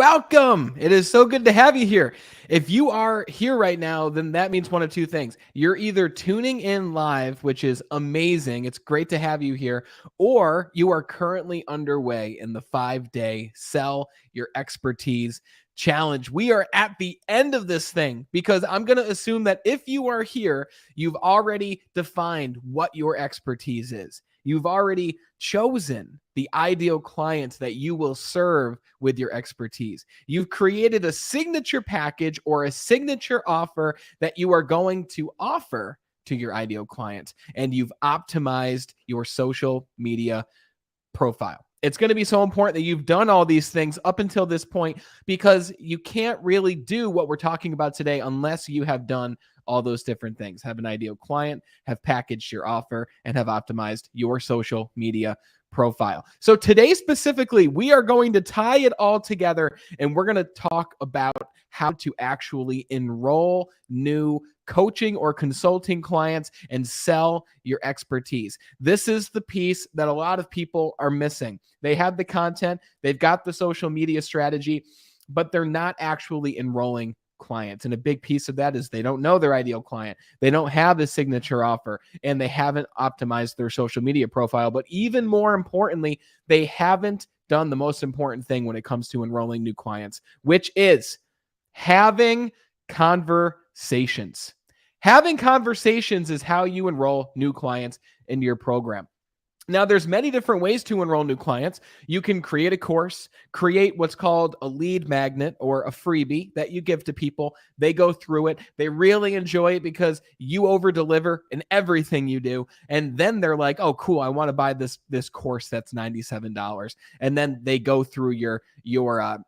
Welcome. It is so good to have you here. If you are here right now, then that means one of two things. You're either tuning in live, which is amazing. It's great to have you here, or you are currently underway in the 5-day Sell Your Expertise challenge. We are at the end of this thing because I'm going to assume that if you are here, you've already defined what your expertise is. You've already chosen the ideal clients that you will serve with your expertise. You've created a signature package or a signature offer that you are going to offer to your ideal clients, and you've optimized your social media profile. It's going to be so important that you've done all these things up until this point, because you can't really do what we're talking about today unless you have done all those different things. Have an ideal client, have packaged your offer, and have optimized your social media profile. So today specifically, we are going to tie it all together, and we're going to talk about how to actually enroll new coaching or consulting clients and sell your expertise. This is the piece that a lot of people are missing. They have the content, they've got the social media strategy, but they're not actually enrolling clients. And a big piece of that is they don't know their ideal client. They don't have the signature offer, and they haven't optimized their social media profile. But even more importantly, they haven't done the most important thing when it comes to enrolling new clients, which is having conversations. Having conversations is how you enroll new clients into your program. Now, there's many different ways to enroll new clients. You can create a course, create what's called a lead magnet or a freebie that you give to people. They go through it. They really enjoy it because you over deliver in everything you do. And then they're like, oh, cool, I want to buy this course that's $97. And then they go through your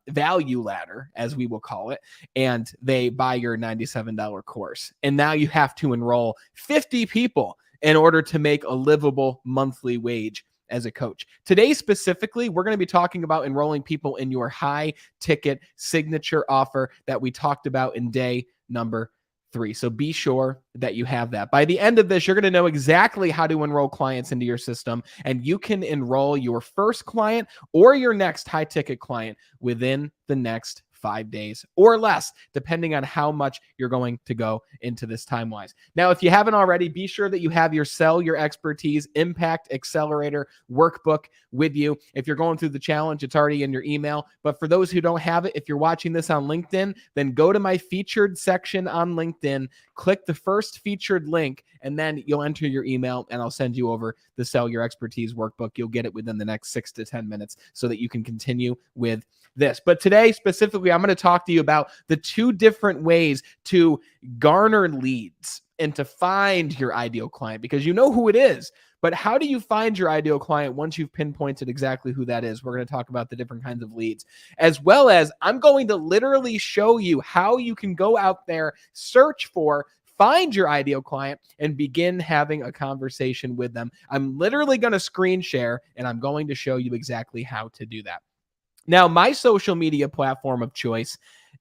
value ladder, as we will call it, and they buy your $97 course. And now you have to enroll 50 people in order to make a livable monthly wage as a coach. Today, specifically, we're going to be talking about enrolling people in your high ticket signature offer that we talked about in day number 3. So be sure that you have that. By the end of this, you're going to know exactly how to enroll clients into your system, and you can enroll your first client or your next high ticket client within the next 5 days or less, depending on how much you're going to go into this time-wise. Now, if you haven't already, be sure that you have your Sell Your Expertise Impact Accelerator workbook with you. If you're going through the challenge, it's already in your email. But for those who don't have it, if you're watching this on LinkedIn, then go to my featured section on LinkedIn, click the first featured link, and then you'll enter your email, and I'll send you over the Sell Your Expertise workbook. You'll get it within the next 6 to 10 minutes so that you can continue with this. But today, specifically, I'm going to talk to you about the 2 different ways to garner leads and to find your ideal client, because you know who it is. But how do you find your ideal client once you've pinpointed exactly who that is? We're going to talk about the different kinds of leads, as well as I'm going to literally show you how you can go out there, search for, find your ideal client, and begin having a conversation with them. I'm literally going to screen share, and I'm going to show you exactly how to do that. Now, my social media platform of choice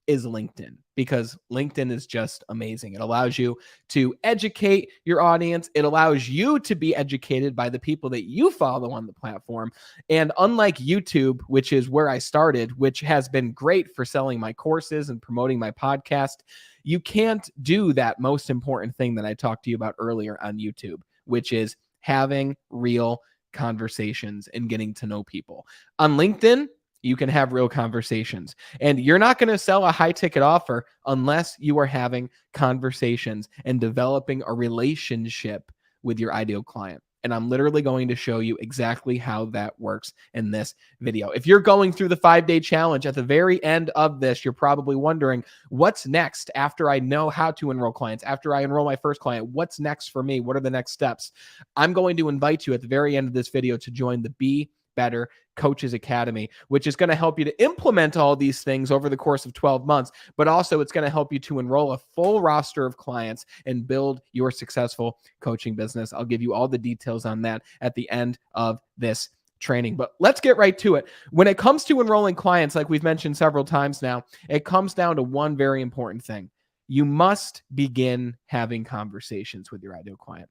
is LinkedIn, because LinkedIn is just amazing. It allows you to educate your audience. It allows you to be educated by the people that you follow on the platform. And unlike YouTube, which is where I started, which has been great for selling my courses and promoting my podcast, you can't do that most important thing that I talked to you about earlier on YouTube, which is having real conversations and getting to know people. On LinkedIn, you can have real conversations, and you're not going to sell a high ticket offer unless you are having conversations and developing a relationship with your ideal client. And I'm literally going to show you exactly how that works in this video. If you're going through the 5-day challenge, at the very end of this, you're probably wondering, what's next after I know how to enroll clients? After I enroll my first client, what's next for me? What are the next steps? I'm going to invite you at the very end of this video to join the Be Better Coaches Academy, which is going to help you to implement all these things over the course of 12 months, but also it's going to help you to enroll a full roster of clients and build your successful coaching business. I'll give you all the details on that at the end of this training. But let's get right to it. When it comes to enrolling clients, like we've mentioned several times now, it comes down to one very important thing. You must begin having conversations with your ideal client.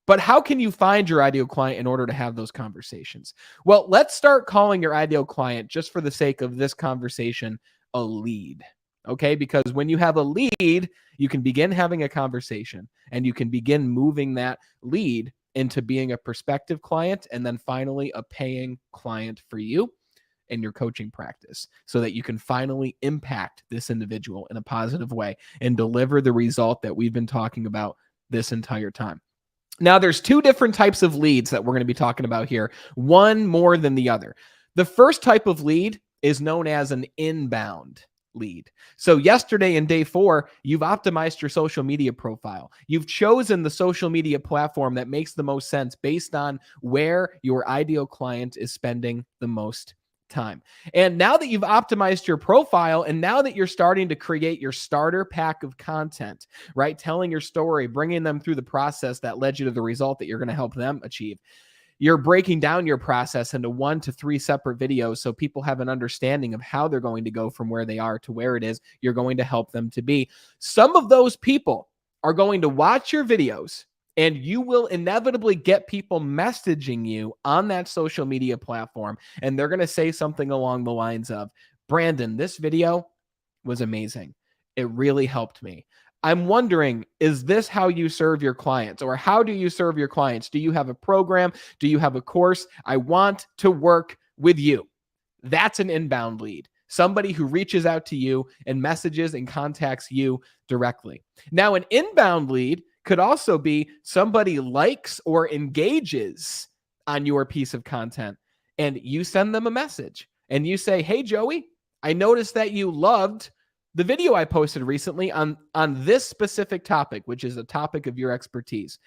But how can you find your ideal client in order to have those conversations? Well, let's start calling your ideal client, just for the sake of this conversation, a lead. Okay, because when you have a lead, you can begin having a conversation and you can begin moving that lead into being a prospective client and then finally a paying client for you in your coaching practice so that you can finally impact this individual in a positive way and deliver the result that we've been talking about this entire time. Now, there's two different types of leads that we're going to be talking about here, one more than the other. The first type of lead is known as an inbound lead. So yesterday in day 4, you've optimized your social media profile. You've chosen the social media platform that makes the most sense based on where your ideal client is spending the most time. And now that you've optimized your profile and now that you're starting to create your starter pack of content, right? Telling your story, bringing them through the process that led you to the result that you're going to help them achieve. You're breaking down your process into 1 to 3 separate videos so people have an understanding of how they're going to go from where they are to where it is you're going to help them to be. Some of those people are going to watch your videos and you will inevitably get people messaging you on that social media platform. And they're going to say something along the lines of, Brandon, this video was amazing. It really helped me. I'm wondering, is this how you serve your clients? Or how do you serve your clients? Do you have a program? Do you have a course? I want to work with you. That's an inbound lead. Somebody who reaches out to you and messages and contacts you directly. Now, an inbound lead could also be somebody likes or engages on your piece of content and you send them a message and you say, hey, Joey, I noticed that you loved the video I posted recently on this specific topic, which is a topic of your expertise.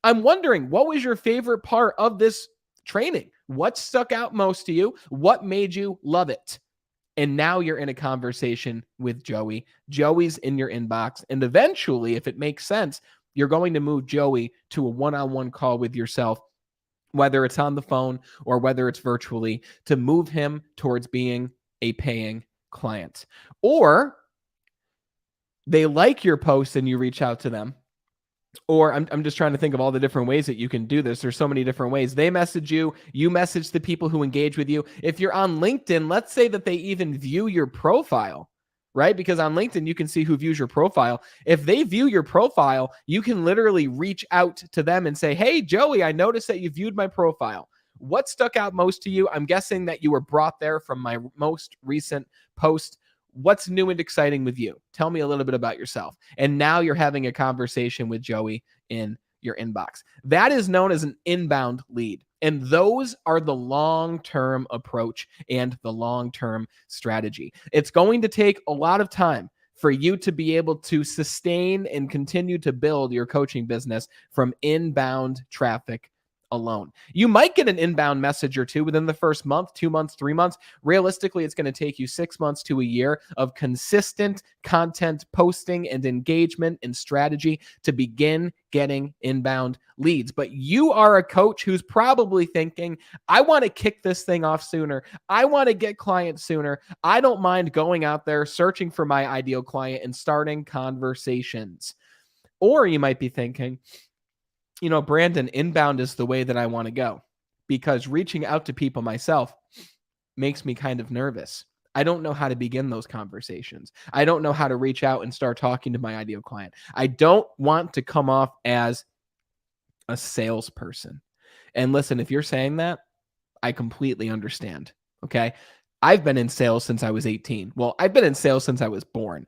I'm wondering, what was your favorite part of this training? What stuck out most to you? What made you love it? And now you're in a conversation with Joey. Joey's in your inbox. And eventually, if it makes sense, you're going to move Joey to a one-on-one call with yourself, whether it's on the phone or whether it's virtually, to move him towards being a paying client. Or they like your post and you reach out to them. Or I'm just trying to think of all the different ways that you can do this. There's so many different ways. They message you, you message the people who engage with you. If you're on LinkedIn, let's say that they even view your profile, right? Because on LinkedIn, you can see who views your profile. If they view your profile, you can literally reach out to them and say, hey, Joey, I noticed that you viewed my profile. What stuck out most to you? I'm guessing that you were brought there from my most recent post. What's new and exciting with you? Tell me a little bit about yourself. And now you're having a conversation with Joey in your inbox. That is known as an inbound lead. And those are the long-term approach and the long-term strategy. It's going to take a lot of time for you to be able to sustain and continue to build your coaching business from inbound traffic alone. You might get an inbound message or two within the first month, 2 months, 3 months. Realistically, it's going to take you 6 months to a year of consistent content posting and engagement and strategy to begin getting inbound leads. But you are a coach who's probably thinking, I want to kick this thing off sooner. I want to get clients sooner. I don't mind going out there, searching for my ideal client and starting conversations. Or you might be thinking, you know, Brandon, inbound is the way that I want to go because reaching out to people myself makes me kind of nervous. I don't know how to begin those conversations. I don't know how to reach out and start talking to my ideal client. I don't want to come off as a salesperson. And listen, if you're saying that, I completely understand. Okay. I've been in sales since I was 18. Well, I've been in sales since I was born.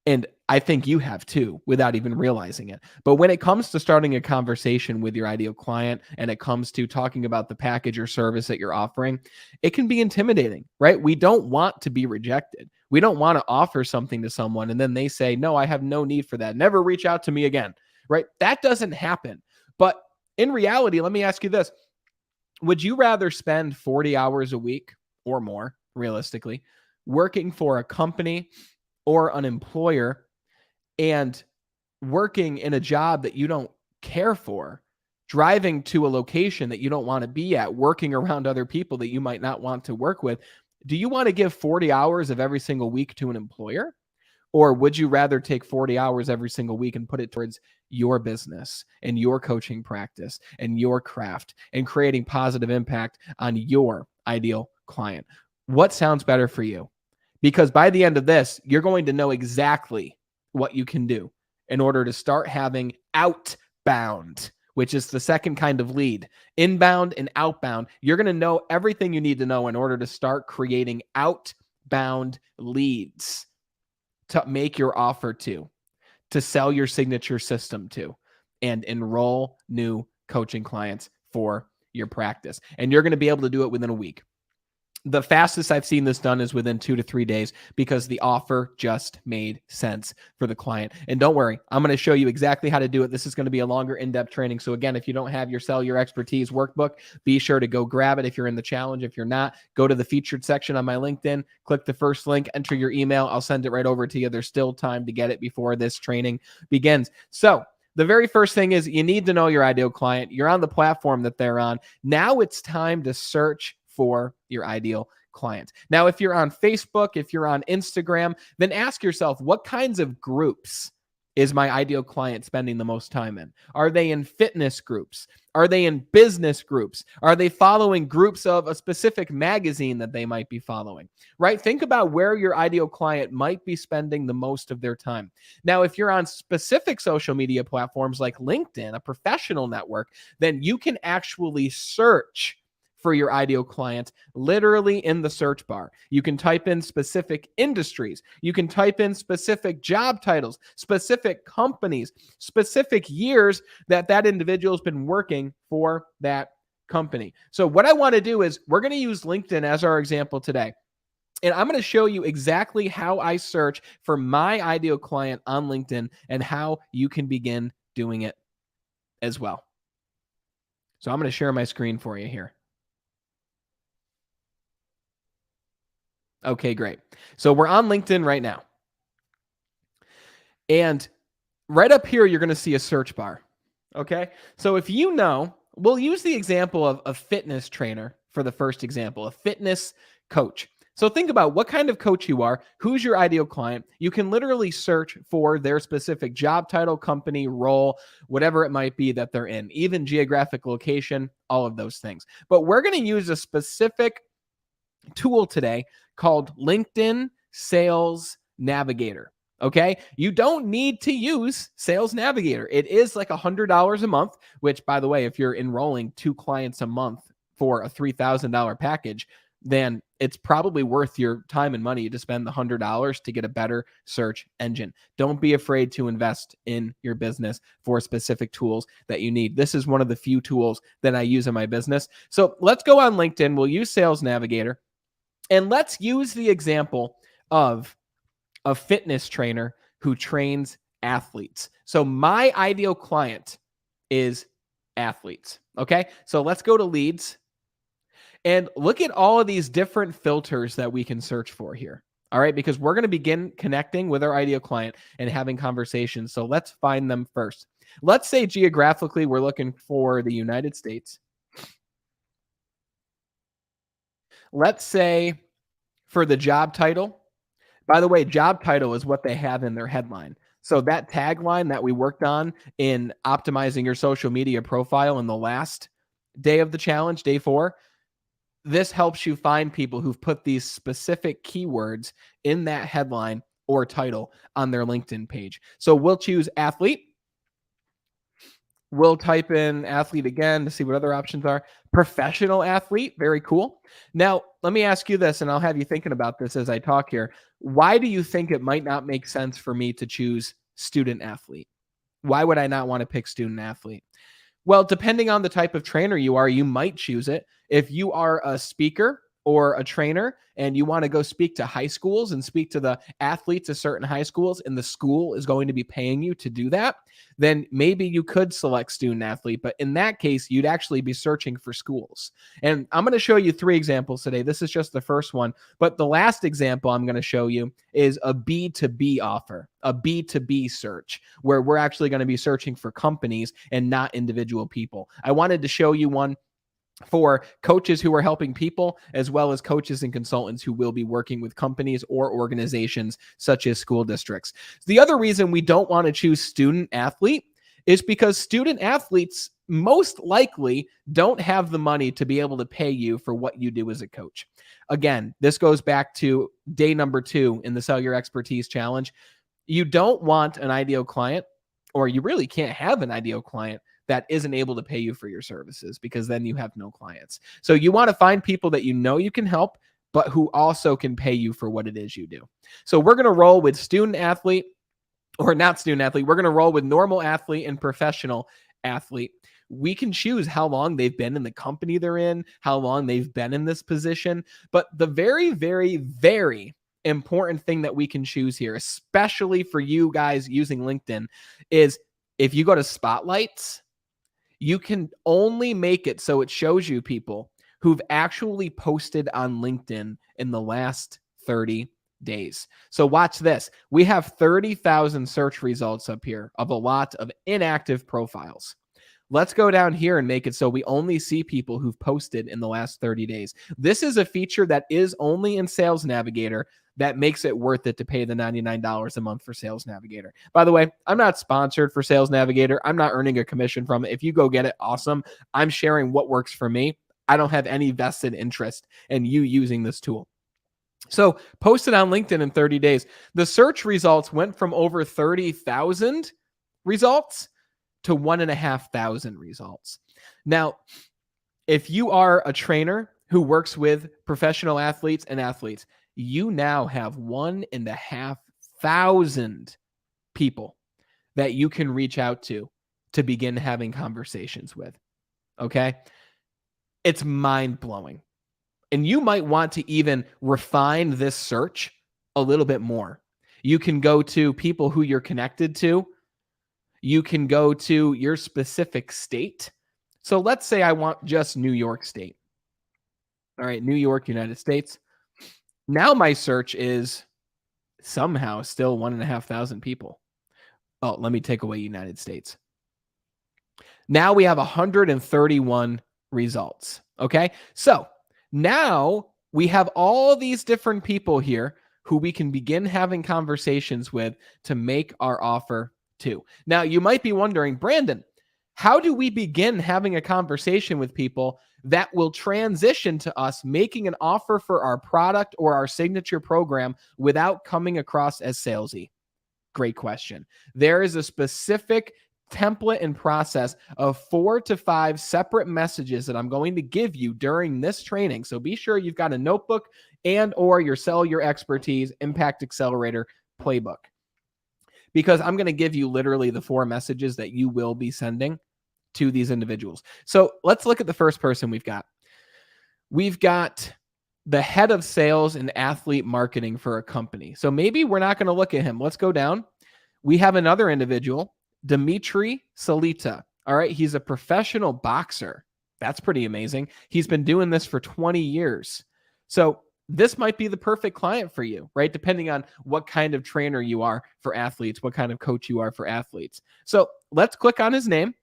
And I think you have too, without even realizing it. But when it comes to starting a conversation with your ideal client and it comes to talking about the package or service that you're offering, it can be intimidating, right? We don't want to be rejected. We don't want to offer something to someone and then they say, no, I have no need for that. Never reach out to me again, right? That doesn't happen. But in reality, let me ask you this. Would you rather spend 40 hours a week or more, realistically, working for a company or an employer and working in a job that you don't care for, driving to a location that you don't want to be at, working around other people that you might not want to work with? Do you want to give 40 hours of every single week to an employer? Or would you rather take 40 hours every single week and put it towards your business and your coaching practice and your craft and creating positive impact on your ideal client? What sounds better for you? because by the end of this, you're going to know exactly what you can do in order to start having outbound, which is the second kind of lead. Inbound and outbound, you're going to know everything you need to know in order to start creating outbound leads to make your offer to sell your signature system to, and enroll new coaching clients for your practice. And you're going to be able to do it within a week. The fastest I've seen this done is within 2 to 3 days because the offer just made sense for the client. And don't worry, I'm going to show you exactly how to do it. This is going to be a longer in-depth training. So again, if you don't have your Sell Your Expertise workbook, be sure to go grab it if you're in the challenge. If you're not, go to the featured section on my LinkedIn, click the first link, enter your email. I'll send it right over to you. There's still time to get it before this training begins. So the very first thing is you need to know your ideal client. You're on the platform that they're on. Now it's time to search for your ideal client. Now, if you're on Facebook, if you're on Instagram, then ask yourself, what kinds of groups is my ideal client spending the most time in? Are they in fitness groups? Are they in business groups? Are they following groups of a specific magazine that they might be following, right? Think about where your ideal client might be spending the most of their time. Now, if you're on specific social media platforms like LinkedIn, a professional network, then you can actually search for your ideal client literally in the search bar. You can type in specific industries. You can type in specific job titles, specific companies, specific years that individual has been working for that company. So what I want to do is we're going to use LinkedIn as our example today. And I'm going to show you exactly how I search for my ideal client on LinkedIn and how you can begin doing it as well. So I'm going to share my screen for you here. Okay, great. So we're on LinkedIn right now. And right up here, you're going to see a search bar. Okay. So if you know, we'll use the example of a fitness trainer for the first example, a fitness coach. So think about what kind of coach you are, who's your ideal client. You can literally search for their specific job title, company, role, whatever it might be that they're in, even geographic location, all of those things. But we're going to use a specific tool today called LinkedIn Sales Navigator. Okay. You don't need to use Sales Navigator. It is like $100 a month, which, by the way, if you're enrolling 2 clients a month for a $3,000 package, then it's probably worth your time and money to spend the $100 to get a better search engine. Don't be afraid to invest in your business for specific tools that you need. This is one of the few tools that I use in my business. So let's go on LinkedIn. We'll use Sales Navigator. And let's use the example of a fitness trainer who trains athletes. So my ideal client is athletes. Okay. So let's go to leads and look at all of these different filters that we can search for here. All right. Because we're going to begin connecting with our ideal client and having conversations. So let's find them first. Let's say geographically, we're looking for the United States. Let's say for the job title, by the way, job title is what they have in their headline. So that tagline that we worked on in optimizing your social media profile in the last day of the challenge, day 4, this helps you find people who've put these specific keywords in that headline or title on their LinkedIn page. So we'll choose athlete. We'll type in athlete again to see what other options are. Professional athlete, very cool. Now, let me ask you this, and I'll have you thinking about this as I talk here. Why do you think it might not make sense for me to choose student athlete? Why would I not want to pick student athlete? Well, depending on the type of trainer you are, you might choose it. If you are a speaker or a trainer and you want to go speak to high schools and speak to the athletes of certain high schools, and the school is going to be paying you to do that, then maybe you could select student athlete. But in that case, you'd actually be searching for schools. And I'm going to show you 3 examples today. This is just the first one. But the last example I'm going to show you is a B2B offer, a B2B search, where we're actually going to be searching for companies and not individual people. I wanted to show you one for coaches who are helping people, as well as coaches and consultants who will be working with companies or organizations such as school districts. The other reason we don't want to choose student athlete is because student athletes most likely don't have the money to be able to pay you for what you do as a coach. Again, this goes back to day number 2 in the Sell Your Expertise Challenge. You don't want an ideal client, or you really can't have an ideal client that isn't able to pay you for your services, because then you have no clients. So you want to find people that you know you can help, but who also can pay you for what it is you do. So we're going to roll with student athlete, or not student athlete. We're going to roll with normal athlete and professional athlete. We can choose how long they've been in the company they're in, how long they've been in this position. But the very, very, very important thing that we can choose here, especially for you guys using LinkedIn, is if you go to spotlights, you can only make it so it shows you people who've actually posted on LinkedIn in the last 30 days. So watch this. We have 30,000 search results up here of a lot of inactive profiles. Let's go down here and make it so we only see people who've posted in the last 30 days. This is a feature that is only in Sales Navigator that makes it worth it to pay the $99 a month for Sales Navigator. By the way, I'm not sponsored for Sales Navigator. I'm not earning a commission from it. If you go get it, awesome. I'm sharing what works for me. I don't have any vested interest in you using this tool. So posted on LinkedIn in 30 days. The search results went from over 30,000 results to 1,500 results. Now, if you are a trainer who works with professional athletes and athletes, you now have 1,500 people that you can reach out to begin having conversations with. Okay? It's mind-blowing. And you might want to even refine this search a little bit more. You can go to people who you're connected to. You can go to your specific state. So let's say I want just New York State. All right, New York, United States. Now my search is somehow still 1,500 people. Oh, let me take away United States. Now we have 131 results. Okay, so now we have all these different people here who we can begin having conversations with to make our offer to. Now, you might be wondering, Brandon, how do we begin having a conversation with people that will transition to us making an offer for our product or our signature program without coming across as salesy? Great question. There is a specific template and process of 4 to 5 separate messages that I'm going to give you during this training. So be sure you've got a notebook and or your Sell Your Expertise Impact Accelerator playbook, because I'm going to give you literally the 4 messages that you will be sending to these individuals. So let's look at the first person we've got. We've got the head of sales and athlete marketing for a company. So maybe we're not going to look at him. Let's go down. We have another individual, Dimitri Salita. All right. He's a professional boxer. That's pretty amazing. He's been doing this for 20 years. So this might be the perfect client for you, right? Depending on what kind of trainer you are for athletes, what kind of coach you are for athletes. So let's click on his name.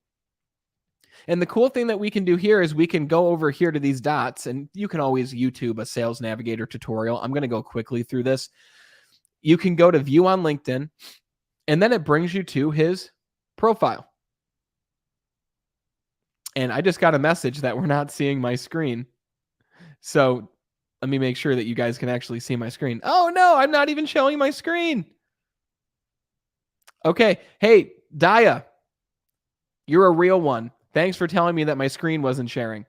And the cool thing that we can do here is we can go over here to these dots, and you can always YouTube a Sales Navigator tutorial. I'm going to go quickly through this. You can go to View on LinkedIn, and then it brings you to his profile. And I just got a message that we're not seeing my screen. So let me make sure that you guys can actually see my screen. Oh, no, I'm not even showing my screen. Okay. Hey, Daya, you're a real one. Thanks for telling me that my screen wasn't sharing.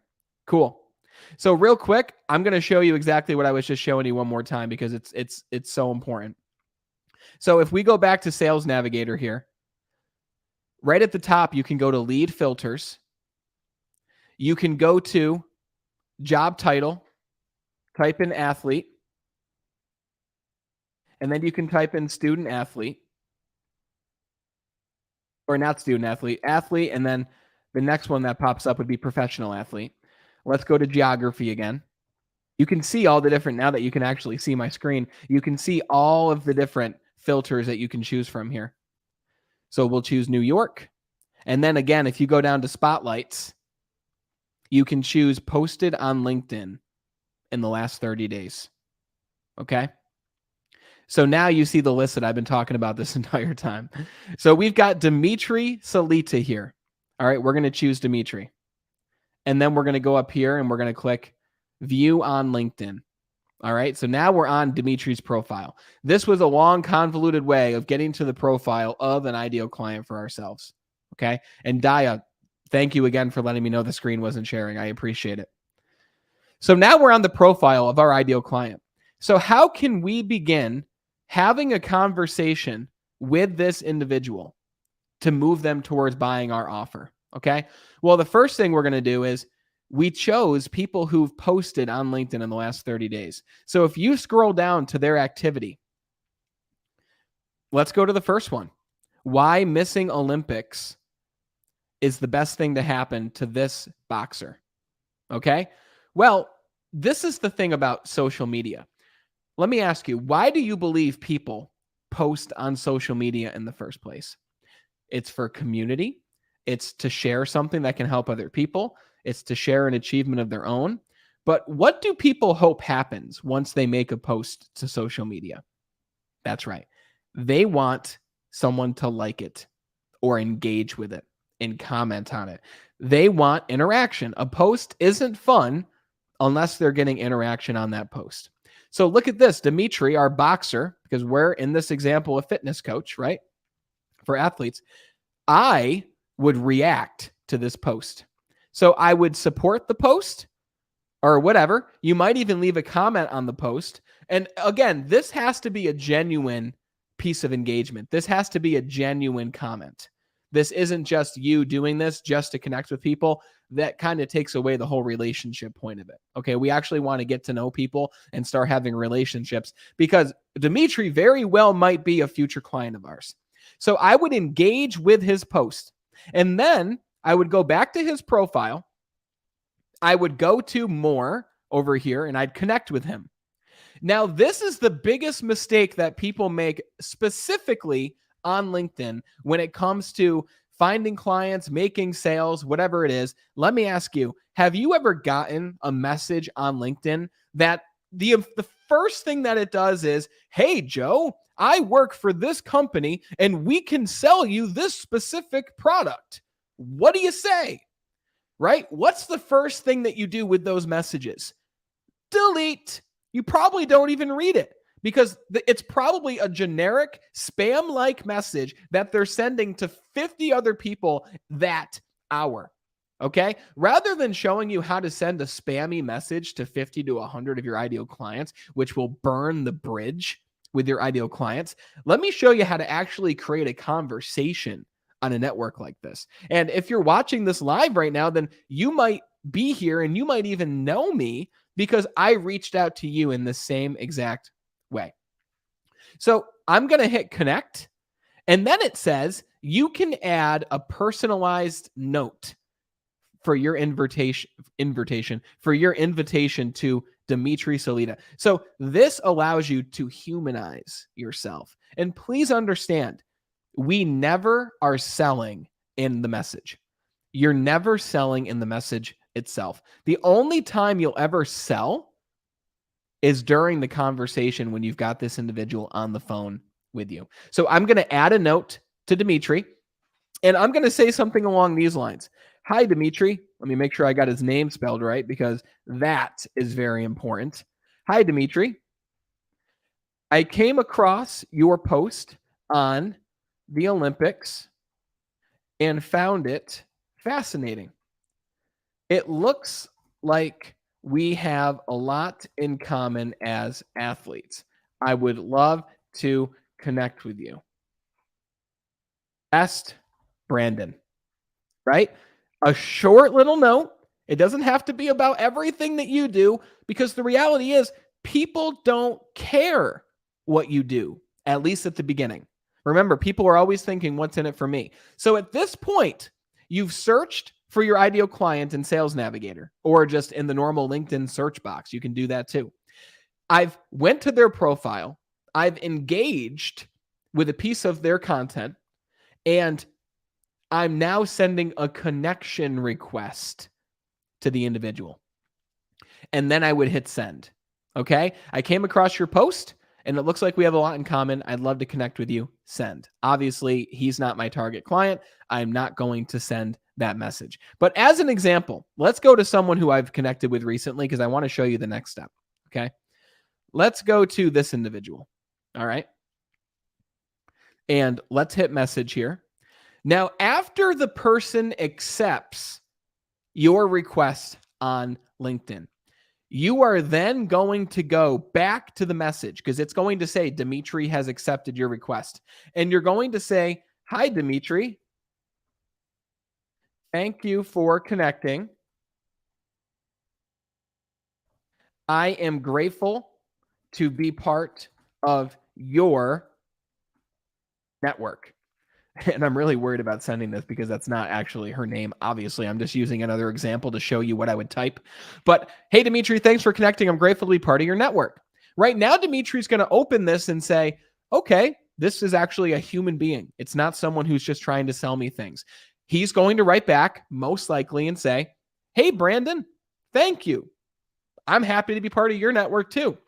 Cool. So real quick, I'm going to show you exactly what I was just showing you one more time, because it's so important. So if we go back to Sales Navigator here, right at the top, you can go to Lead Filters. You can go to Job Title, type in Athlete, and then you can type in Student Athlete, or not Student Athlete, Athlete, and then the next one that pops up would be Professional Athlete. Let's go to Geography again. You can see all the different, now that you can actually see my screen, you can see all of the different filters that you can choose from here. So we'll choose New York. And then again, if you go down to Spotlights, you can choose Posted on LinkedIn in the last 30 days. Okay. So now you see the list that I've been talking about this entire time. So we've got Dimitri Salita here. All right, we're going to choose Dimitri. And then we're going to go up here and we're going to click View on LinkedIn. All right, so now we're on Dimitri's profile. This was a long, convoluted way of getting to the profile of an ideal client for ourselves. Okay, and Daya, thank you again for letting me know the screen wasn't sharing. I appreciate it. So now we're on the profile of our ideal client. So how can we begin having a conversation with this individual to move them towards buying our offer? Okay. Well, the first thing we're going to do is we chose people who've posted on LinkedIn in the last 30 days. So if you scroll down to their activity, let's go to the first one. Why missing Olympics is the best thing to happen to this boxer. Okay. Well, this is the thing about social media. Let me ask you, why do you believe people post on social media in the first place? It's for community. It's to share something that can help other people. It's to share an achievement of their own. But what do people hope happens once they make a post to social media? That's right. They want someone to like it or engage with it and comment on it. They want interaction. A post isn't fun unless they're getting interaction on that post. So look at this, Dimitri, our boxer, because we're in this example a fitness coach, right? For athletes, I would react to this post. So I would support the post or whatever. You might even leave a comment on the post. And again, this has to be a genuine piece of engagement. This has to be a genuine comment. This isn't just you doing this just to connect with people. That kind of takes away the whole relationship point of it. Okay, we actually want to get to know people and start having relationships because Dimitri very well might be a future client of ours. So I would engage with his post and then I would go back to his profile. I would go to more over here and I'd connect with him. Now, this is the biggest mistake that people make specifically on LinkedIn when it comes to finding clients, making sales, whatever it is. Let me ask you, have you ever gotten a message on LinkedIn that the first thing that it does is, hey, Joe, I work for this company and we can sell you this specific product. What do you say? Right? What's the first thing that you do with those messages? Delete. You probably don't even read it because it's probably a generic spam-like message that they're sending to 50 other people that hour. Okay? Rather than showing you how to send a spammy message to 50 to 100 of your ideal clients, which will burn the bridge with your ideal clients, let me show you how to actually create a conversation on a network like this. And if you're watching this live right now, then you might be here and you might even know me because I reached out to you in the same exact way. So I'm going to hit connect. And then it says you can add a personalized note for your invitation to Dimitri Salita. So this allows you to humanize yourself. And please understand, we never are selling in the message. You're never selling in the message itself. The only time you'll ever sell is during the conversation when you've got this individual on the phone with you. So I'm going to add a note to Dimitri, and I'm going to say something along these lines. Hi, Dimitri. Let me make sure I got his name spelled right because that is very important. Hi, Dimitri. I came across your post on the Olympics and found it fascinating. It looks like we have a lot in common as athletes. I would love to connect with you. Best, Brandon, right? A short little note. It doesn't have to be about everything that you do because the reality is people don't care what you do, at least at the beginning. Remember, people are always thinking, what's in it for me? So at this point, you've searched for your ideal client in Sales Navigator or just in the normal LinkedIn search box. You can do that too. I've went to their profile. I've engaged with a piece of their content, and I'm now sending a connection request to the individual. And then I would hit send. Okay. I came across your post. and it looks like we have a lot in common. I'd love to connect with you. Send. Obviously, he's not my target client. I'm not going to send that message. But as an example, let's go to someone who I've connected with recently because I want to show you the next step. Okay. Let's go to this individual. All right. And let's hit message here. Now, after the person accepts your request on LinkedIn, you are then going to go back to the message because it's going to say Dimitri has accepted your request. And you're going to say, "Hi, Dimitri. Thank you for connecting. I am grateful to be part of your network." And I'm really worried about sending this because that's not actually her name. Obviously, I'm just using another example to show you what I would type. But hey, Dimitri, thanks for connecting. I'm grateful to be part of your network. Right now, Dimitri's going to open this and say, okay, this is actually a human being. It's not someone who's just trying to sell me things. He's going to write back, most likely, and say, hey, Brandon, thank you. I'm happy to be part of your network too.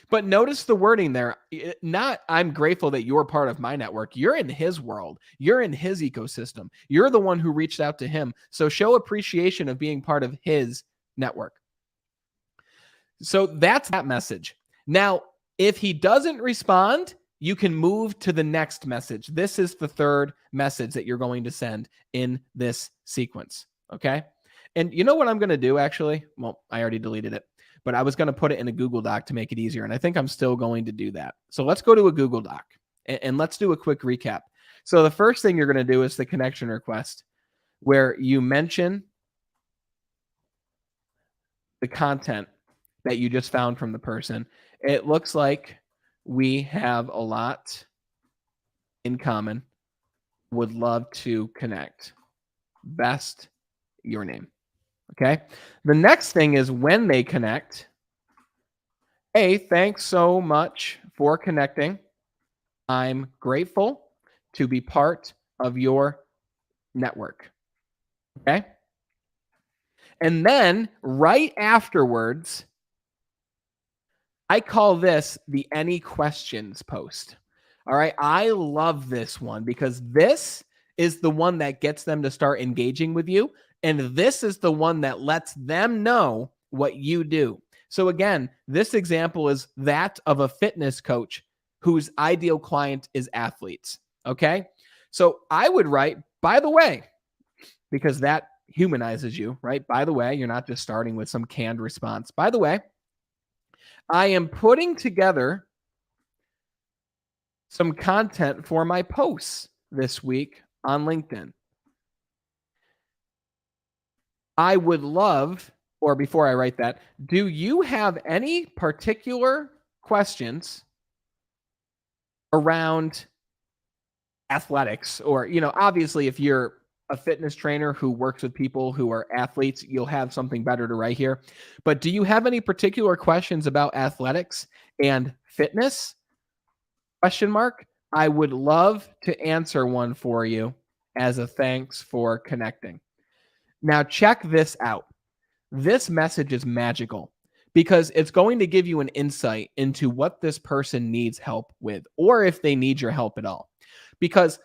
But notice the wording there. Not, I'm grateful that you're part of my network. You're in his world. You're in his ecosystem. You're the one who reached out to him. So show appreciation of being part of his network. So that's that message. Now, if he doesn't respond, you can move to the next message. This is the third message that you're going to send in this sequence. Okay. And you know what I'm going to do actually? Well, I already deleted it, but I was going to put it in a Google Doc to make it easier. And I think I'm still going to do that. So let's go to a Google Doc and let's do a quick recap. So the first thing you're going to do is the connection request where you mention the content that you just found from the person. It looks like we have a lot in common. Would love to connect. Best, your name. Okay. The next thing is when they connect. Hey, thanks so much for connecting. I'm grateful to be part of your network. Okay. And then right afterwards, I call this the any questions post. All right. I love this one because this is the one that gets them to start engaging with you. And this is the one that lets them know what you do. So again, this example is that of a fitness coach whose ideal client is athletes. Okay. So I would write, by the way, because that humanizes you, right? By the way, you're not just starting with some canned response. By the way, I am putting together some content for my posts this week on LinkedIn. I would love, or before I write that, do you have any particular questions around athletics? Or, obviously, if you're a fitness trainer who works with people who are athletes, you'll have something better to write here. But do you have any particular questions about athletics and fitness? ? I would love to answer one for you as a thanks for connecting. Now, check this out. This message is magical because it's going to give you an insight into what this person needs help with, or if they need your help at all. Because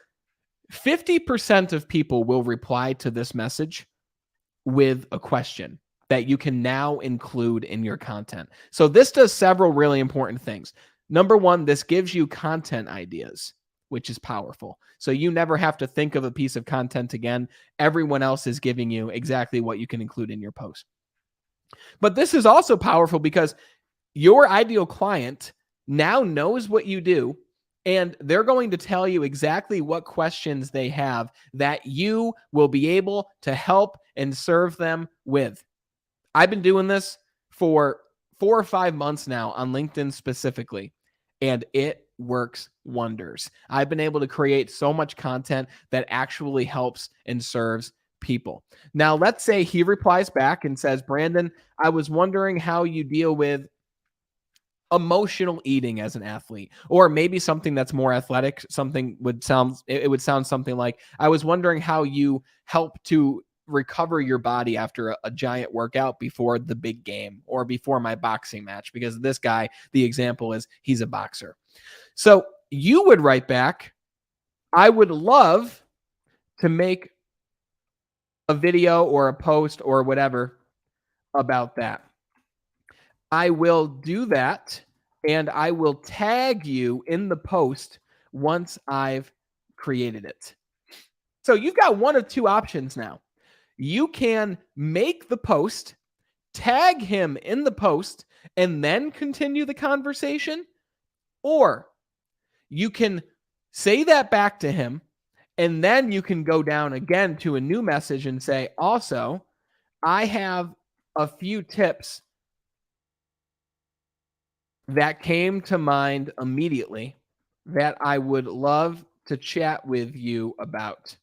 50% of people will reply to this message with a question that you can now include in your content. So this does several really important things. Number one, this gives you content ideas, which is powerful. So you never have to think of a piece of content again. Everyone else is giving you exactly what you can include in your post. But this is also powerful because your ideal client now knows what you do, and they're going to tell you exactly what questions they have that you will be able to help and serve them with. I've been doing this for 4 or 5 months now on LinkedIn specifically, and it works wonders. I've been able to create so much content that actually helps and serves people. Now, let's say he replies back and says, Brandon, I was wondering how you deal with emotional eating as an athlete, or maybe something that's more athletic. It would sound something like, I was wondering how you help to recover your body after a giant workout before the big game or before my boxing match, because this guy, the example is he's a boxer. So you would write back, I would love to make a video or a post or whatever about that. I will do that, and I will tag you in the post once I've created it. So you've got one of two options now. You can make the post, tag him in the post, and then continue the conversation, or you can say that back to him, and then you can go down again to a new message and say, also, I have a few tips that came to mind immediately that I would love to chat with you about.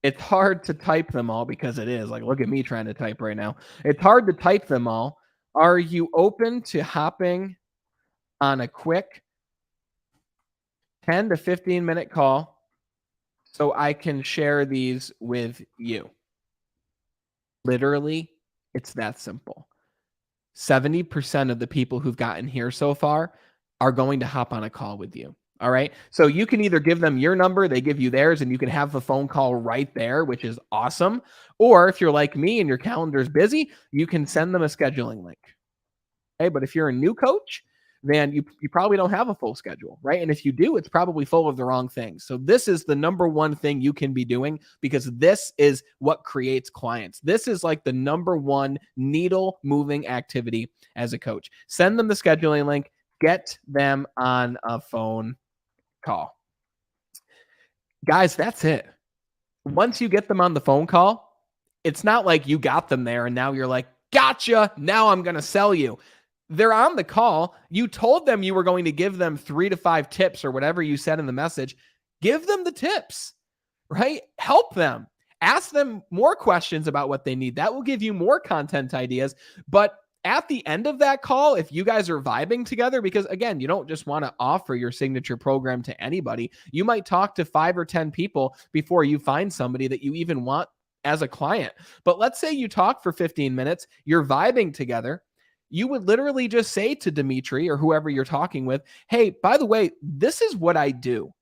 It's hard to type them all because it is. Like, look at me trying to type right now. It's hard to type them all. Are you open to hopping on a quick 10 to 15-minute call so I can share these with you? Literally, it's that simple. 70% of the people who've gotten here so far are going to hop on a call with you. All right. So you can either give them your number, they give you theirs, and you can have the phone call right there, which is awesome. Or if you're like me and your calendar is busy, you can send them a scheduling link. Okay. But if you're a new coach, then you probably don't have a full schedule, right? And if you do, it's probably full of the wrong things. So this is the number one thing you can be doing, because this is what creates clients. This is like the number one needle moving activity as a coach. Send them the scheduling link, get them on a phone call. Guys, that's it. Once you get them on the phone call, it's not like you got them there and now you're like, gotcha, now I'm going to sell you. They're on the call. You told them you were going to give them 3 to 5 tips or whatever you said in the message. Give them the tips, right? Help them. Ask them more questions about what they need. That will give you more content ideas. But at the end of that call, if you guys are vibing together, because again, you don't just want to offer your signature program to anybody. You might talk to 5 or 10 people before you find somebody that you even want as a client. But let's say you talk for 15 minutes, you're vibing together. You would literally just say to Dimitri or whoever you're talking with, hey, by the way, this is what I do.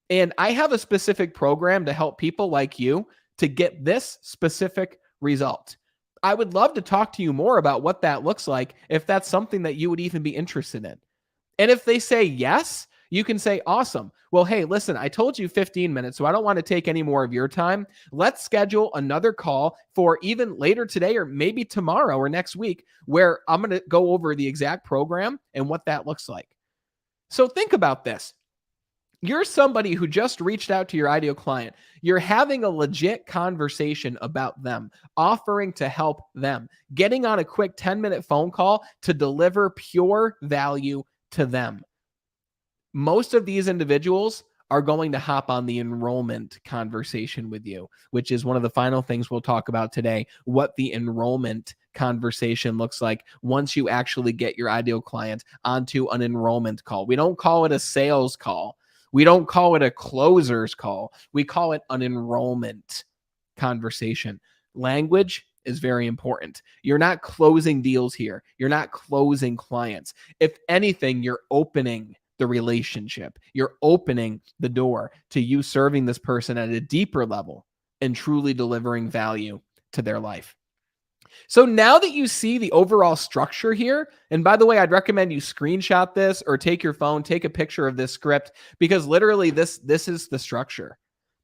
And I have a specific program to help people like you to get this specific result. I would love to talk to you more about what that looks like, if that's something that you would even be interested in. And if they say yes, you can say, awesome. Well, hey, listen, I told you 15 minutes, so I don't want to take any more of your time. Let's schedule another call for even later today or maybe tomorrow or next week, where I'm going to go over the exact program and what that looks like. So think about this. You're somebody who just reached out to your ideal client. You're having a legit conversation about them, offering to help them, getting on a quick 10-minute phone call to deliver pure value to them. Most of these individuals are going to hop on the enrollment conversation with you, which is one of the final things we'll talk about today, what the enrollment conversation looks like once you actually get your ideal client onto an enrollment call. We don't call it a sales call. We don't call it a closer's call. We call it an enrollment conversation. Language is very important. You're not closing deals here. You're not closing clients. If anything, you're opening the relationship. You're opening the door to you serving this person at a deeper level and truly delivering value to their life. So now that you see the overall structure here, and by the way, I'd recommend you screenshot this or take your phone, take a picture of this script, because literally this is the structure.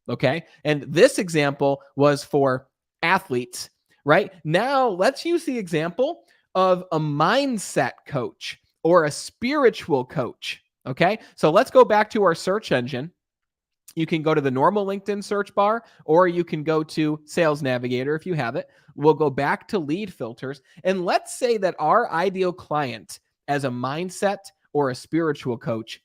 Okay. And this example was for athletes, right? Now let's use the example of a mindset coach or a spiritual coach. Okay. So let's go back to our search engine. You can go to the normal LinkedIn search bar, or you can go to Sales Navigator if you have it. We'll go back to lead filters. And let's say that our ideal client as a mindset or a spiritual coach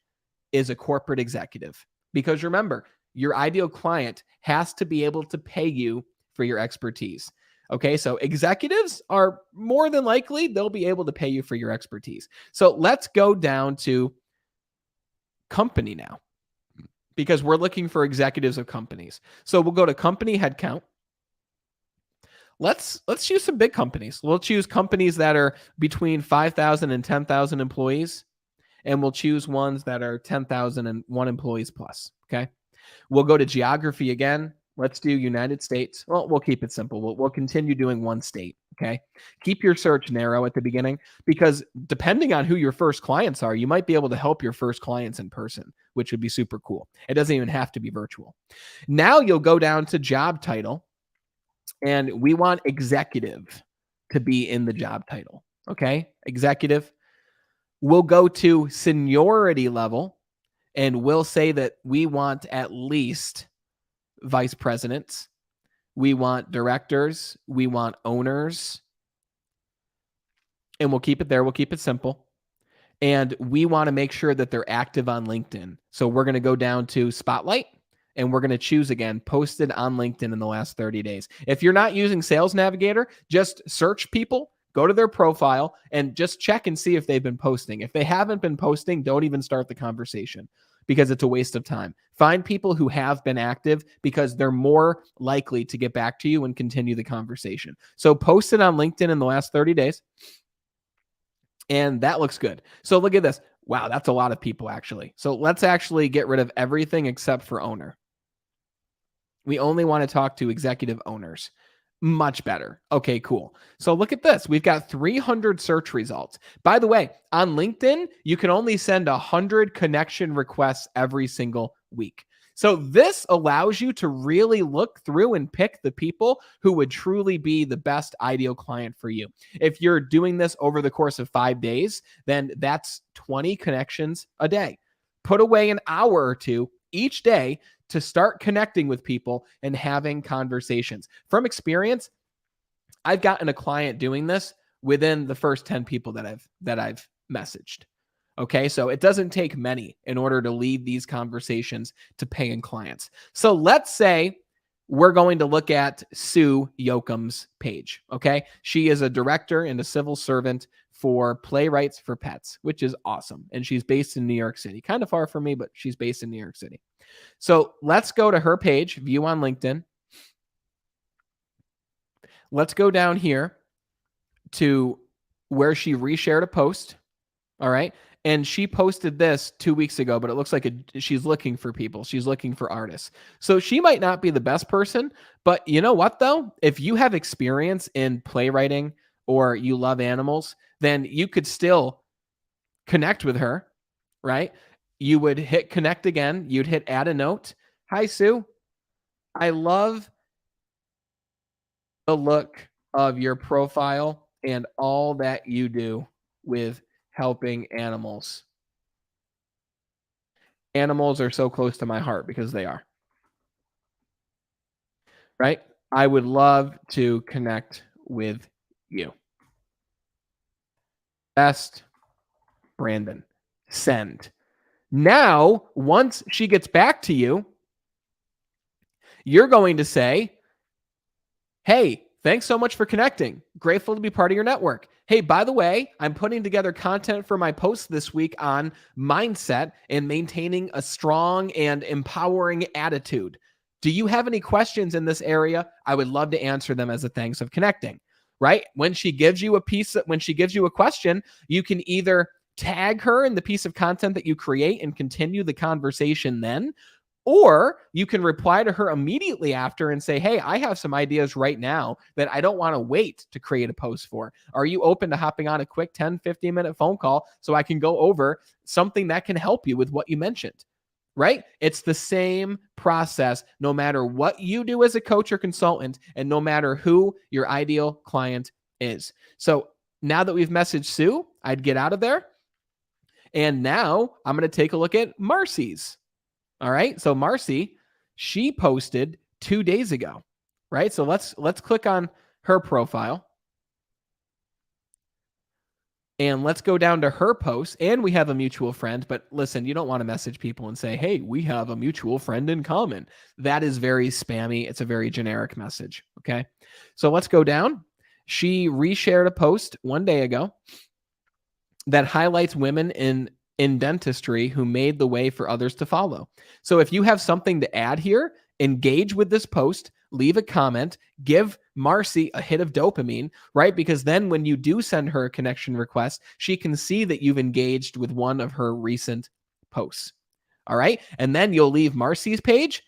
is a corporate executive. Because remember, your ideal client has to be able to pay you for your expertise. Okay, so executives are more than likely, they'll be able to pay you for your expertise. So let's go down to company now, because we're looking for executives of companies. So we'll go to company headcount. Let's choose some big companies. We'll choose companies that are between 5,000 and 10,000 employees, and we'll choose ones that are 10,000 and one employees plus. Okay. We'll go to geography again. Let's do United States. Well, we'll keep it simple. We'll continue doing one state. Okay. Keep your search narrow at the beginning because depending on who your first clients are, you might be able to help your first clients in person, which would be super cool. It doesn't even have to be virtual. Now you'll go down to job title, and we want executive to be in the job title. Okay. Executive. We'll go to seniority level, and we'll say that we want at least vice presidents. We want directors. We want owners. And we'll keep it there. We'll keep it simple. And we want to make sure that they're active on LinkedIn. So we're going to go down to Spotlight, and we're going to choose again, posted on LinkedIn in the last 30 days. If you're not using Sales Navigator, just search people, go to their profile, and just check and see if they've been posting. If they haven't been posting, don't even start the conversation because it's a waste of time. Find people who have been active because they're more likely to get back to you and continue the conversation. So post it on LinkedIn in the last 30 days. And that looks good. So look at this. Wow, that's a lot of people actually. So let's actually get rid of everything except for owner. We only want to talk to executive owners. Much better. Okay, cool. So look at this. We've got 300 search results. By the way, on LinkedIn, you can only send 100 connection requests every single week. So this allows you to really look through and pick the people who would truly be the best ideal client for you. If you're doing this over the course of 5 days, then that's 20 connections a day. Put away an hour or two each day to start connecting with people and having conversations. From experience, I've gotten a client doing this within the first 10 people that I've messaged. Okay, so it doesn't take many in order to lead these conversations to paying clients. So let's say we're going to look at Sue Yoakum's page. Okay, she is a director and a civil servant for Playwrights for Pets, which is awesome. And she's based in New York City, kind of far from me, but she's based in New York City. So let's go to her page, view on LinkedIn. Let's go down here to where she reshared a post. All right. And she posted this 2 weeks ago, but it looks like she's looking for people. She's looking for artists. So she might not be the best person, but you know what though? If you have experience in playwriting or you love animals, then you could still connect with her, right? You would hit connect again. You'd hit add a note. Hi, Sue. I love the look of your profile and all that you do with helping animals. Animals are so close to my heart because they are. Right? I would love to connect with you. Best, Brandon. Send. Now, once she gets back to you, you're going to say, hey, thanks so much for connecting. Grateful to be part of your network. Hey, by the way, I'm putting together content for my post this week on mindset and maintaining a strong and empowering attitude. Do you have any questions in this area? I would love to answer them as a thanks of connecting, right? When she gives you a question, you can either tag her in the piece of content that you create and continue the conversation then, or you can reply to her immediately after and say, hey, I have some ideas right now that I don't want to wait to create a post for. Are you open to hopping on a quick 10, 15-minute phone call so I can go over something that can help you with what you mentioned? Right? It's the same process no matter what you do as a coach or consultant and no matter who your ideal client is. So now that we've messaged Sue, I'd get out of there. And now I'm going to take a look at Marcy's. All right. So Marcy, she posted 2 days ago, right? So let's click on her profile and let's go down to her post, and we have a mutual friend. But listen, you don't want to message people and say, hey, we have a mutual friend in common. That is very spammy. It's a very generic message. Okay. So let's go down. She reshared a post 1 day ago that highlights women in dentistry who made the way for others to follow. So if you have something to add here, engage with this post, leave a comment, give Marcy a hit of dopamine, right? Because then when you do send her a connection request, she can see that you've engaged with one of her recent posts. All right. And then you'll leave Marcy's page.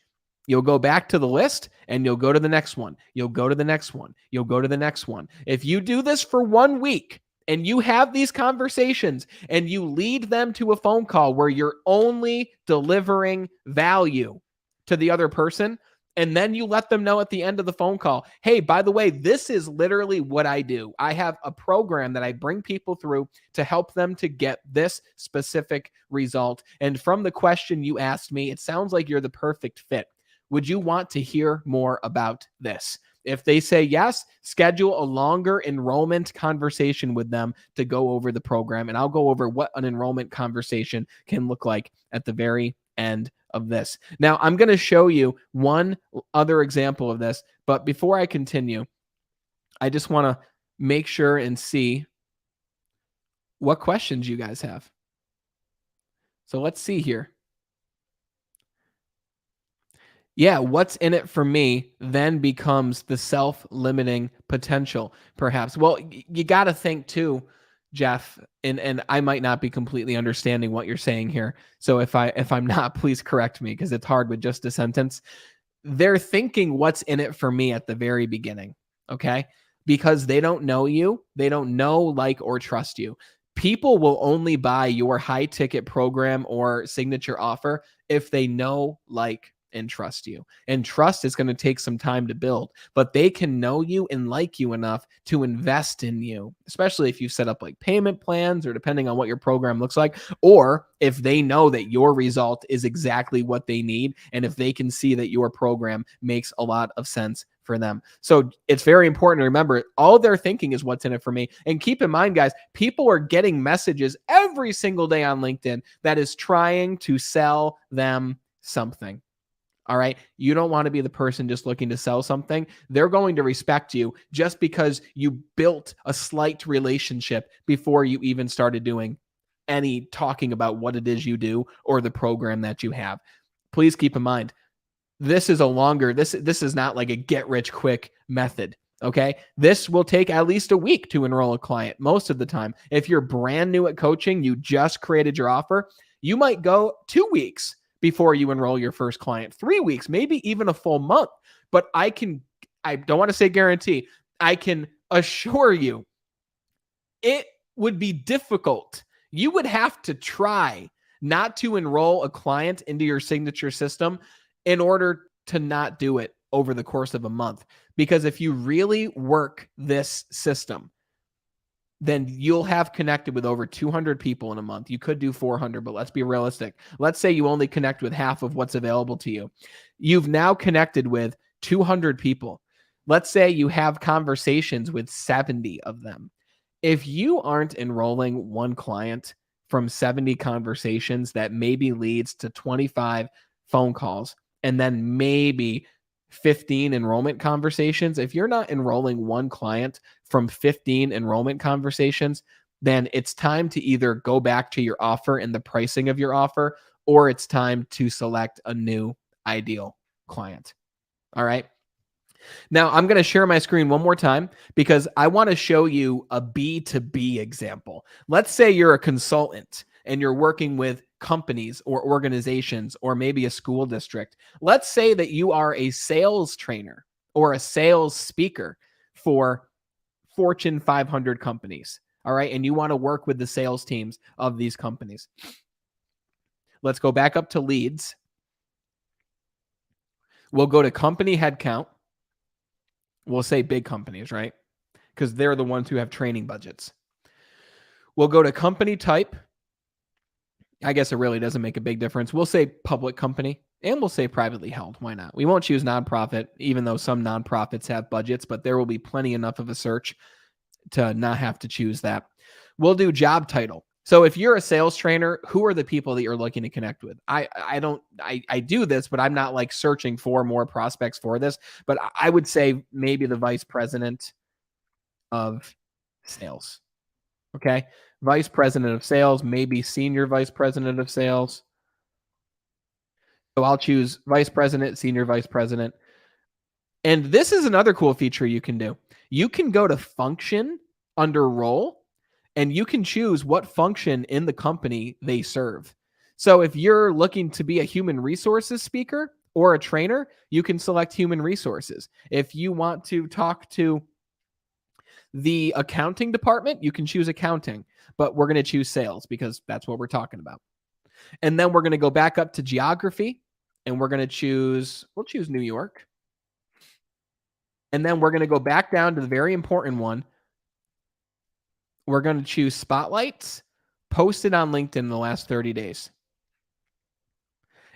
You'll go back to the list and you'll go to the next one. You'll go to the next one. You'll go to the next one. If you do this for 1 week and you have these conversations and you lead them to a phone call where you're only delivering value to the other person, and then you let them know at the end of the phone call, hey, by the way, this is literally what I do. I have a program that I bring people through to help them to get this specific result. And from the question you asked me, it sounds like you're the perfect fit. Would you want to hear more about this? If they say yes, schedule a longer enrollment conversation with them to go over the program. And I'll go over what an enrollment conversation can look like at the very end of this. Now, I'm going to show you one other example of this. But before I continue, I just want to make sure and see what questions you guys have. So let's see here. Yeah, what's in it for me then becomes the self-limiting potential, perhaps. Well, you got to think too, Jeff, and I might not be completely understanding what you're saying here. So if I'm not, please correct me because it's hard with just a sentence. They're thinking what's in it for me at the very beginning, okay? Because they don't know you, they don't know, like, or trust you. People will only buy your high ticket program or signature offer if they know, like, and trust you. And trust is going to take some time to build, but they can know you and like you enough to invest in you, especially if you set up like payment plans or depending on what your program looks like, or if they know that your result is exactly what they need. And if they can see that your program makes a lot of sense for them. So it's very important to remember all they're thinking is what's in it for me. And keep in mind, guys, people are getting messages every single day on LinkedIn that is trying to sell them something. All right. You don't want to be the person just looking to sell something. They're going to respect you just because you built a slight relationship before you even started doing any talking about what it is you do or the program that you have. Please keep in mind, this is this is not like a get rich quick method. Okay. This will take at least a week to enroll a client most of the time. If you're brand new at coaching, you just created your offer, you might go 2 weeks before you enroll your first client, 3 weeks, maybe even a full month. But I don't want to say guarantee, I can assure you it would be difficult. You would have to try not to enroll a client into your signature system in order to not do it over the course of a month. Because if you really work this system, then you'll have connected with over 200 people in a month. You could do 400, but let's be realistic. Let's say you only connect with half of what's available to you. You've now connected with 200 people. Let's say you have conversations with 70 of them. If you aren't enrolling one client from 70 conversations, that maybe leads to 25 phone calls and then maybe 15 enrollment conversations. If you're not enrolling one client from 15 enrollment conversations, then it's time to either go back to your offer and the pricing of your offer, or it's time to select a new ideal client. All right. Now I'm going to share my screen one more time because I want to show you a B2B example. Let's say you're a consultant and you're working with companies or organizations or maybe a school district. Let's say that you are a sales trainer or a sales speaker for Fortune 500 companies. All right. And you want to work with the sales teams of these companies. Let's go back up to leads. We'll go to company headcount. We'll say big companies, right? Because they're the ones who have training budgets. We'll go to company type. I guess it really doesn't make a big difference. We'll say public company and we'll say privately held. Why not? We won't choose nonprofit, even though some nonprofits have budgets, but there will be plenty enough of a search to not have to choose that. We'll do job title. So if you're a sales trainer, who are the people that you're looking to connect with? I do this, but I'm not like searching for more prospects for this, but I would say maybe the vice president of sales. Okay. Vice president of sales, maybe senior vice president of sales. So I'll choose vice president, senior vice president. And this is another cool feature you can do. You can go to function under role, and you can choose what function in the company they serve. So if you're looking to be a human resources speaker or a trainer, you can select human resources. If you want to talk to the accounting department, you can choose accounting, but we're going to choose sales because that's what we're talking about. And then we're going to go back up to geography, and we'll choose New York. And then we're going to go back down to the very important one. We're going to choose spotlights posted on LinkedIn in the last 30 days.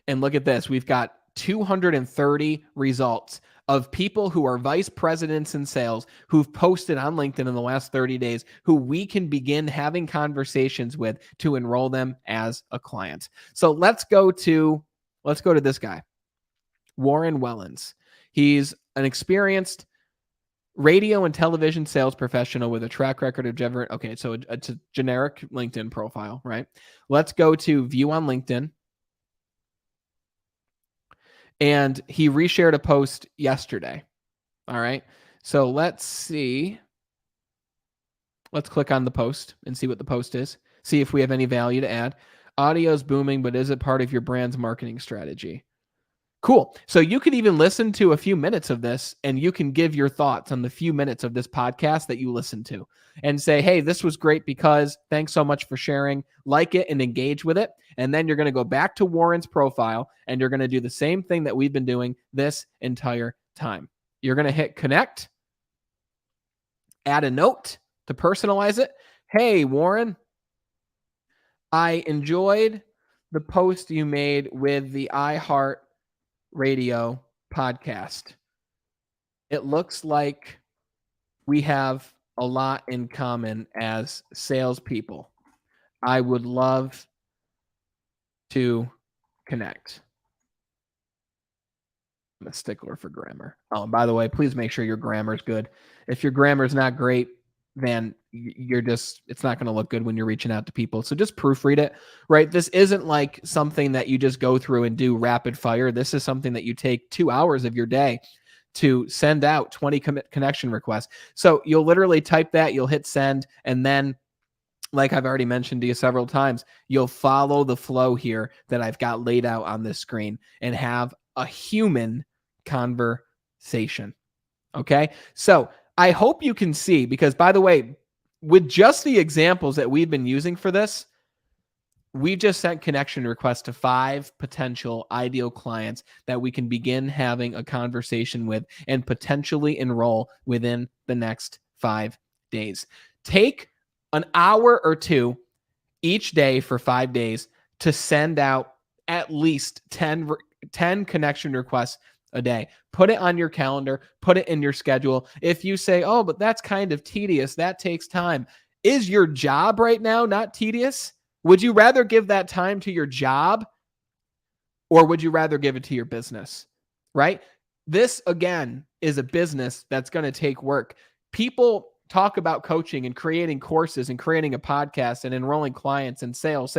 And look at this. We've got 230 results of people who are vice presidents in sales who've posted on LinkedIn in the last 30 days, who we can begin having conversations with to enroll them as a client. So let's go to this guy, Warren Wellens. He's an experienced radio and television sales professional with a track record of okay, so it's a generic LinkedIn profile, right? Let's go to view on LinkedIn. And he reshared a post yesterday. All right. So let's see. Let's click on the post and see what the post is. See if we have any value to add. Audio's booming, but is it part of your brand's marketing strategy? Cool. So you could even listen to a few minutes of this, and you can give your thoughts on the few minutes of this podcast that you listen to and say, hey, this was great because thanks so much for sharing. Like it and engage with it. And then you're going to go back to Warren's profile, and you're going to do the same thing that we've been doing this entire time. You're going to hit connect, add a note to personalize it. Hey, Warren, I enjoyed the post you made with the iHeart Radio podcast. It looks like we have a lot in common as salespeople. I would love to connect. I'm a stickler for grammar. Oh, and by the way, please make sure your grammar is good. If your grammar is not great, then it's not going to look good when you're reaching out to people. So just proofread it, right? This isn't like something that you just go through and do rapid fire. This is something that you take 2 hours of your day to send out 20 connection requests. So you'll literally type that, you'll hit send, and then, like I've already mentioned to you several times, you'll follow the flow here that I've got laid out on this screen and have a human conversation. Okay. So I hope you can see, because by the way, with just the examples that we've been using for this, we just sent connection requests to 5 potential ideal clients that we can begin having a conversation with and potentially enroll within the next 5 days. Take an hour or two each day for 5 days to send out at least 10 connection requests a day. Put it on your calendar, put it in your schedule. If you say, oh, but that's kind of tedious, that takes time. Is your job right now not tedious? Would you rather give that time to your job, or would you rather give it to your business? Right? This, again, is a business that's going to take work. People talk about coaching and creating courses and creating a podcast and enrolling clients and sales.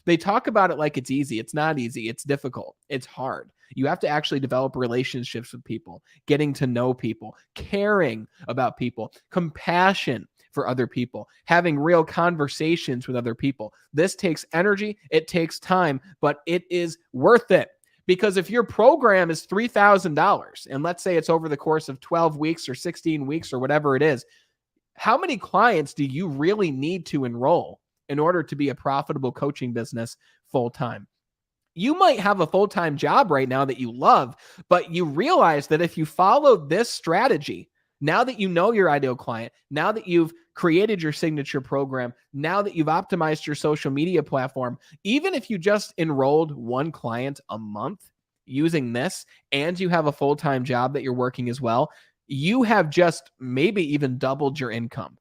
They talk about it like it's easy. It's not easy. It's difficult. It's hard. You have to actually develop relationships with people, getting to know people, caring about people, compassion for other people, having real conversations with other people. This takes energy. It takes time, but it is worth it. Because if your program is $3,000, and let's say it's over the course of 12 weeks or 16 weeks or whatever it is, how many clients do you really need to enroll in order to be a profitable coaching business full-time? You might have a full-time job right now that you love, but you realize that if you follow this strategy, now that you know your ideal client, now that you've created your signature program, now that you've optimized your social media platform, even if you just enrolled 1 client a month using this, and you have a full-time job that you're working as well, you have just maybe even doubled your income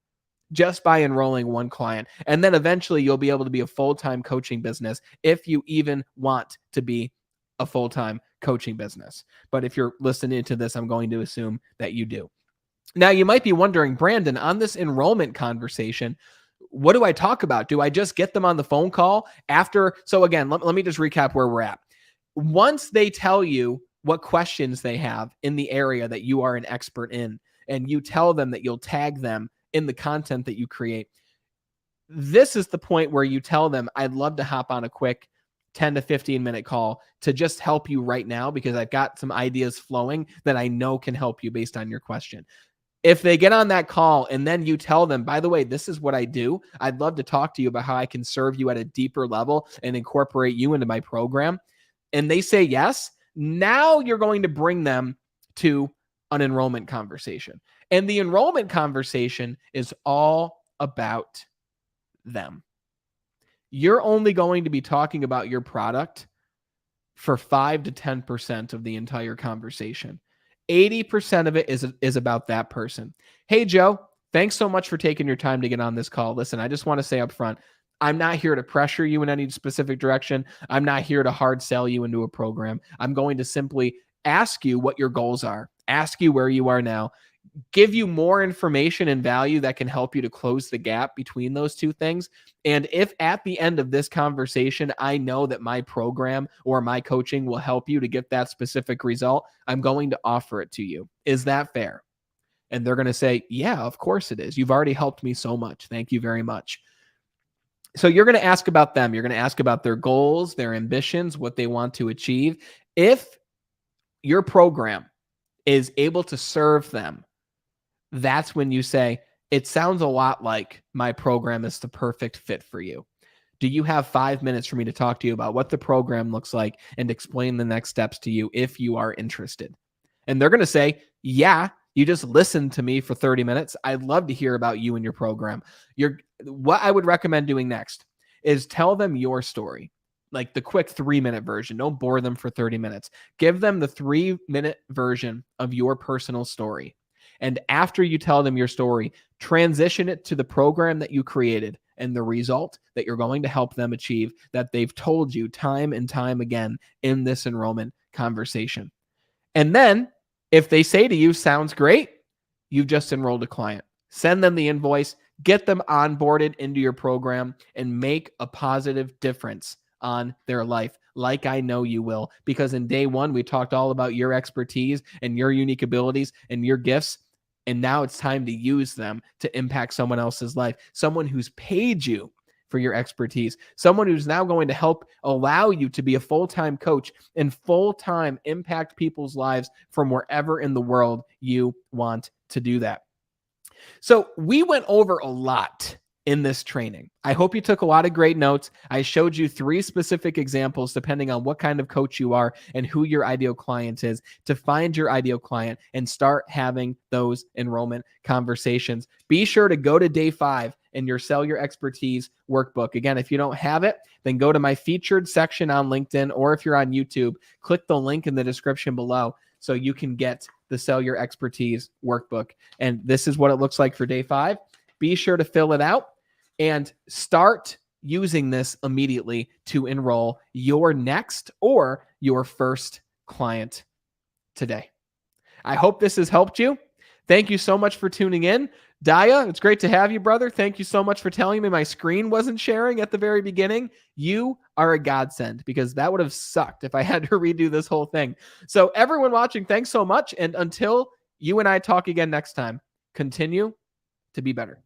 just by enrolling 1 client. And then eventually you'll be able to be a full-time coaching business if you even want to be a full-time coaching business. But if you're listening to this, I'm going to assume that you do. Now, you might be wondering, Brandon, on this enrollment conversation, what do I talk about? Do I just get them on the phone call after? So again, let me just recap where we're at. Once they tell you what questions they have in the area that you are an expert in, and you tell them that you'll tag them in the content that you create. This is the point where you tell them, I'd love to hop on a quick 10 to 15-minute call to just help you right now because I've got some ideas flowing that I know can help you based on your question. If they get on that call and then you tell them, by the way, this is what I do, I'd love to talk to you about how I can serve you at a deeper level and incorporate you into my program, and they say yes, now you're going to bring them to an enrollment conversation. And the enrollment conversation is all about them. You're only going to be talking about your product for 5 to 10% of the entire conversation. 80% of it is about that person. Hey, Joe, thanks so much for taking your time to get on this call. Listen, I just want to say up front, I'm not here to pressure you in any specific direction. I'm not here to hard sell you into a program. I'm going to simply ask you what your goals are, ask you where you are now, give you more information and value that can help you to close the gap between those two things. And if at the end of this conversation, I know that my program or my coaching will help you to get that specific result, I'm going to offer it to you. Is that fair? And they're going to say, yeah, of course it is. You've already helped me so much. Thank you very much. So you're going to ask about them. You're going to ask about their goals, their ambitions, what they want to achieve. If your program is able to serve them, that's when you say, it sounds a lot like my program is the perfect fit for you. Do you have 5 minutes for me to talk to you about what the program looks like and explain the next steps to you if you are interested? And they're going to say, yeah, you just listened to me for 30 minutes. I'd love to hear about you and your program. What I would recommend doing next is tell them your story, like the quick 3-minute version. Don't bore them for 30 minutes. Give them the 3-minute version of your personal story. And after you tell them your story, transition it to the program that you created and the result that you're going to help them achieve that they've told you time and time again in this enrollment conversation. And then if they say to you, sounds great, you've just enrolled a client. Send them the invoice, get them onboarded into your program, and make a positive difference on their life, like I know you will. Because in day one, we talked all about your expertise and your unique abilities and your gifts. And now it's time to use them to impact someone else's life, someone who's paid you for your expertise, someone who's now going to help allow you to be a full-time coach and full-time impact people's lives from wherever in the world you want to do that. So we went over a lot in this training. I hope you took a lot of great notes. I showed you 3 specific examples depending on what kind of coach you are and who your ideal client is to find your ideal client and start having those enrollment conversations. Be sure to go to day 5 in your Sell Your Expertise workbook. Again, if you don't have it, then go to my featured section on LinkedIn, or if you're on YouTube, click the link in the description below so you can get the Sell Your Expertise workbook. And this is what it looks like for day 5. Be sure to fill it out and start using this immediately to enroll your next or your first client today. I hope this has helped you. Thank you so much for tuning in. Daya, it's great to have you, brother. Thank you so much for telling me my screen wasn't sharing at the very beginning. You are a godsend, because that would have sucked if I had to redo this whole thing. So everyone watching, thanks so much. And until you and I talk again next time, continue to be better.